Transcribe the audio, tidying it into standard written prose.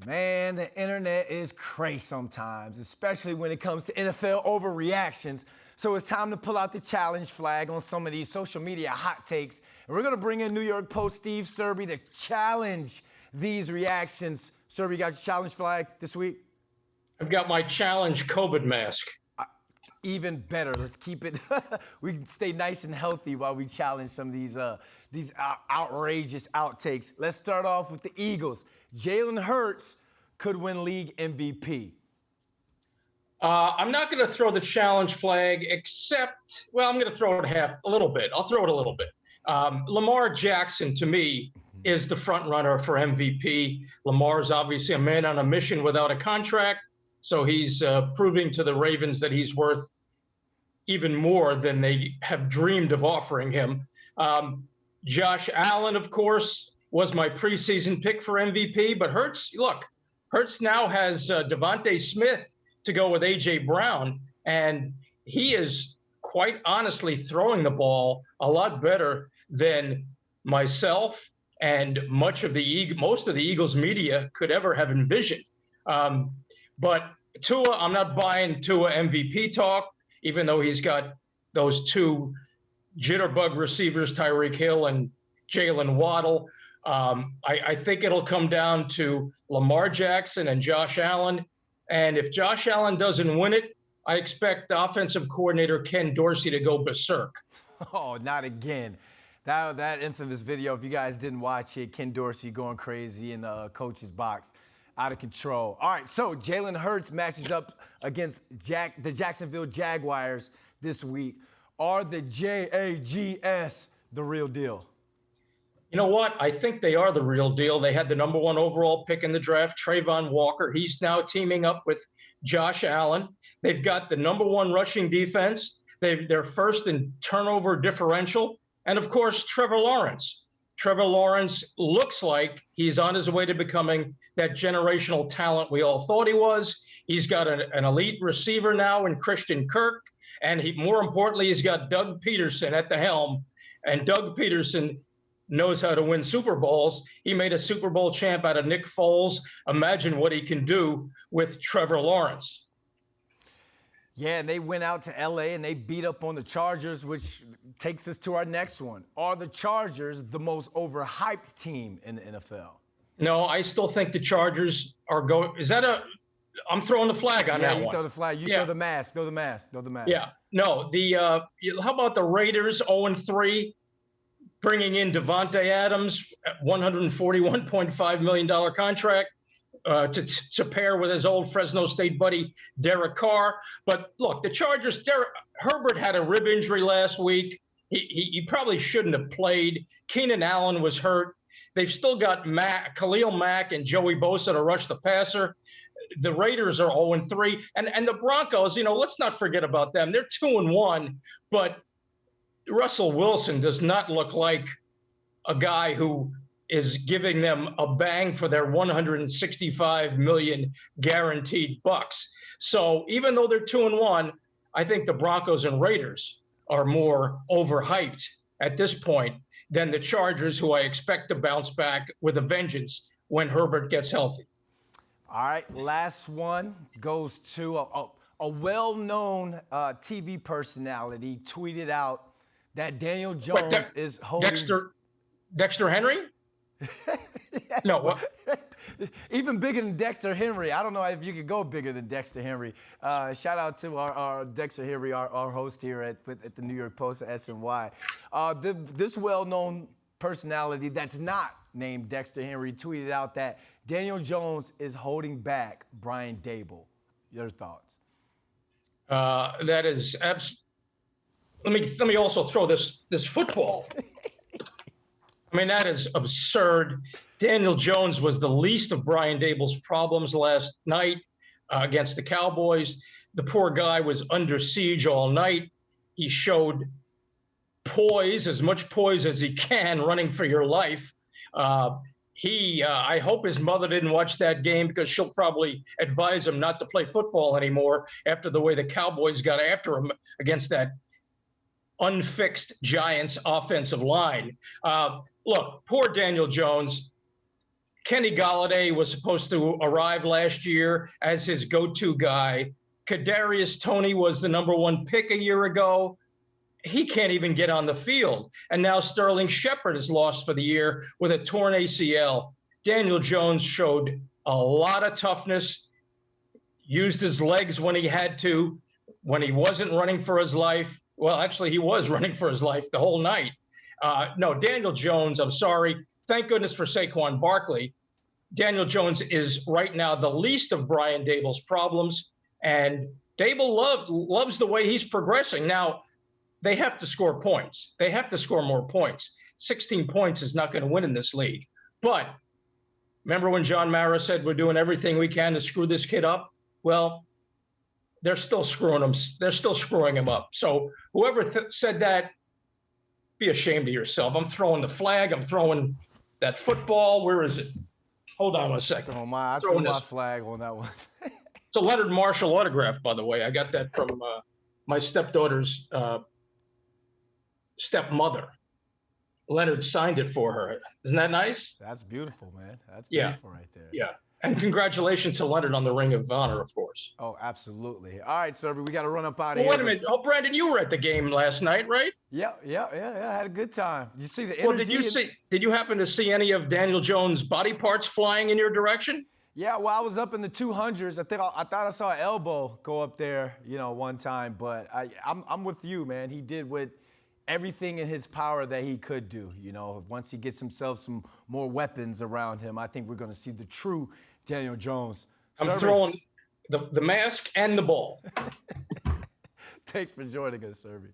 Man, the internet is crazy sometimes, especially when it comes to NFL overreactions. So it's time to pull out the challenge flag on some of these social media hot takes. And we're going to bring in New York Post Steve Serby to challenge these reactions. Serby, you got your challenge flag this week? I've got my challenge COVID mask. Even better. Let's keep it. We can stay nice and healthy while we challenge some of these outrageous outtakes. Let's start off with the Eagles. Jalen Hurts could win league MVP. I'm not going to throw the challenge flag, except, well, I'm going to throw it a little bit. I'll throw it a little bit. Lamar Jackson, to me, is the front runner for MVP. Lamar's obviously a man on a mission without a contract, so he's proving to the Ravens that he's worth even more than they have dreamed of offering him. Josh Allen, of course, was my preseason pick for MVP, but Hurts now has Devontae Smith to go with A.J. Brown, and he is quite honestly throwing the ball a lot better than myself and most of the Eagles media could ever have envisioned. But Tua, I'm not buying Tua MVP talk, even though he's got those two jitterbug receivers, Tyreek Hill and Jalen Waddle. I think it'll come down to Lamar Jackson and Josh Allen. And if Josh Allen doesn't win it, I expect the offensive coordinator Ken Dorsey to go berserk. Oh, not again. That infamous video, if you guys didn't watch it, Ken Dorsey going crazy in the coach's box. Out of control. All right, so Jalen Hurts matches up against the Jacksonville Jaguars this week. Are the Jags the real deal? You know what? I think they are the real deal. They had the number one overall pick in the draft, Trayvon Walker. He's now teaming up with Josh Allen. They've got the number one rushing defense. They're first in turnover differential. And, of course, Trevor Lawrence. Trevor Lawrence looks like he's on his way to becoming that generational talent we all thought he was. He's got an elite receiver now in Christian Kirk. And more importantly, he's got Doug Peterson at the helm. And Doug Peterson knows how to win Super Bowls. He made a Super Bowl champ out of Nick Foles. Imagine what he can do with Trevor Lawrence. Yeah, and they went out to L.A. and they beat up on the Chargers, which takes us to our next one. Are the Chargers the most overhyped team in the NFL? No, I still think the Chargers are going. I'm throwing the flag on that one. Yeah, you throw the flag. You throw the mask. Throw the mask. Throw the mask. Yeah. No, how about the Raiders 0-3, bringing in Devontae Adams, $141.5 million contract to pair with his old Fresno State buddy, Derek Carr. But look, the Chargers, Herbert had a rib injury last week. He probably shouldn't have played. Keenan Allen was hurt. They've still got Khalil Mack and Joey Bosa to rush the passer. The Raiders are 0-3. And the Broncos, let's not forget about them. They're 2-1, but Russell Wilson does not look like a guy who is giving them a bang for their $165 million guaranteed bucks. So even though they're 2-1, I think the Broncos and Raiders are more overhyped at this point than the Chargers, who I expect to bounce back with a vengeance when Herbert gets healthy. All right, last one goes to a well-known TV personality tweeted out that Daniel Jones is holding... Dexter Henry? No. What? Even bigger than Dexter Henry. I don't know if you could go bigger than Dexter Henry. Shout out to our Dexter Henry, our host here at the New York Post at SNY. This well-known personality that's not named Dexter Henry tweeted out that Daniel Jones is holding back Brian Daboll. Your thoughts? That is let me also throw this football. I mean, that is absurd. Daniel Jones was the least of Brian Daboll's problems last night against the Cowboys. The poor guy was under siege all night. He showed poise, as much poise as he can, running for your life. I hope his mother didn't watch that game, because she'll probably advise him not to play football anymore after the way the Cowboys got after him against that unfixed Giants offensive line. Look, poor Daniel Jones. Kenny Golladay was supposed to arrive last year as his go-to guy. Kadarius Toney was the #1 pick a year ago. He can't even get on the field. And now Sterling Shepard is lost for the year with a torn ACL. Daniel Jones showed a lot of toughness, used his legs when he had to, when he wasn't running for his life. Well, actually, he was running for his life the whole night. No, Daniel Jones, I'm sorry. Thank goodness for Saquon Barkley. Daniel Jones is right now the least of Brian Daboll's problems. And Daboll loves the way he's progressing. Now, they have to score points. They have to score more points. 16 points is not going to win in this league. But remember when John Mara said we're doing everything we can to screw this kid up? Well, they're still screwing him. They're still screwing him up. So whoever said that, be ashamed of yourself. I'm throwing the flag. I'm throwing that football. Where is it? Hold on one second. Oh my! I threw my flag on that one. It's a Leonard Marshall autograph, by the way. I got that from my stepdaughter's stepmother. Leonard signed it for her. Isn't that nice? That's beautiful, man. That's beautiful right there. Yeah. And congratulations to Leonard on the Ring of Honor, of course. Oh, absolutely. All right, Serby, we got to run up out of here. Wait a minute. Oh, Brandon, you were at the game last night, right? Yeah. I had a good time. Did you see the energy? Well, did you happen to see any of Daniel Jones' body parts flying in your direction? Yeah, well, I was up in the 200s. I thought I saw an elbow go up there, one time. But I'm with you, man. He did with everything in his power that he could do. Once he gets himself some more weapons around him, I think we're going to see the true Daniel Jones. I'm throwing the mask and the ball. Thanks for joining us, Serby.